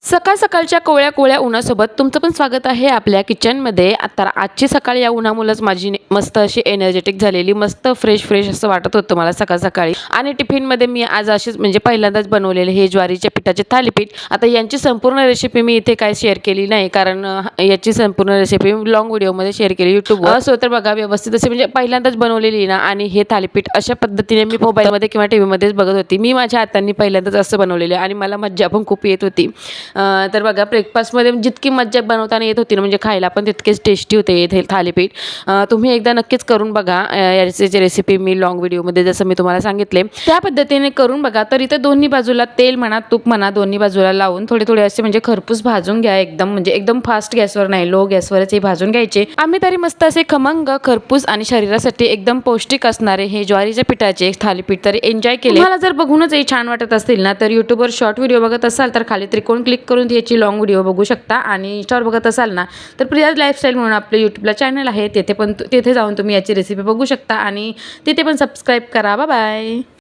सकाळ सकाळच्या कोवळ्या कोवळ्या उन्हासोबत तुमचं पण स्वागत आहे आपल्या किचनमध्ये. आता आजची सकाळ या उन्हामुळेच माझी मस्त अशी एनर्जेटिक झालेली, मस्त फ्रेश असं वाटत होतं मला सकाळ सकाळी. आणि टिफिनमध्ये मी आज अशीच म्हणजे पहिल्यांदाच बनवलेले हे ज्वारीच्या पिठाचे थालीपीठ. आता यांची संपूर्ण रेसिपी मी इथे काय शेअर केली नाही, कारण याची संपूर्ण रेसिपी लॉंग व्हिडिओमध्ये शेअर केली यूट्यूबवर. असो तर बघा, व्यवस्थित असे म्हणजे पहिल्यांदाच बनवलेली ना. आणि हे थालीपीठ अशा पद्धतीने मी मोबाईलमध्ये किंवा टीव्हीमध्येच बघत होती. मी माझ्या हातांनी पहिल्यांदाच असं बनवलेलं आणि मला मज्जा पण खूप येत होती. तर बघा, ब्रेकफास्टमध्ये जितकी मज्जा बनवताना येत होती ना, म्हणजे खायला पण तितकेच टेस्टी होते हे थालीपीठ. तुम्ही एकदा नक्कीच करून बघा. याची रेसिपी मी लॉंग व्हिडिओमध्ये जसं मी तुम्हाला सांगितले त्या पद्धतीने करून बघा. तर इथं दोन्ही बाजूला तेल म्हणा तूप म्हणा दोन्ही बाजूला लावून थोडे असे म्हणजे खरपूस भाजून घ्या. एकदम फास्ट गॅसवर नाही, लो गॅसवरच हे भाजून घ्यायचे. आम्ही तरी मस्त असे खमंग खरपूस आणि शरीरासाठी एकदम पौष्टिक असणारे हे ज्वारीच्या पिठाचे थालीपीठ तरी एन्जॉय केले. मला जर बघूनच हे छान वाटत असतील ना, तर यूट्यूबवर शॉर्ट व्हिडिओ बघत असाल तर खाली त्रिकोण क्लिक करून याची लॉंग व्हिडिओ बघू शकता. आणि इंस्टावर बघत असाल ना, तर प्रियाज लाईफस्टाईल म्हणून आपलं यूट्यूबला चॅनल आहे, तिथे जाऊन तुम्ही याची रेसिपी बघू शकता आणि तिथे पण सबस्क्राईब करा. बाय.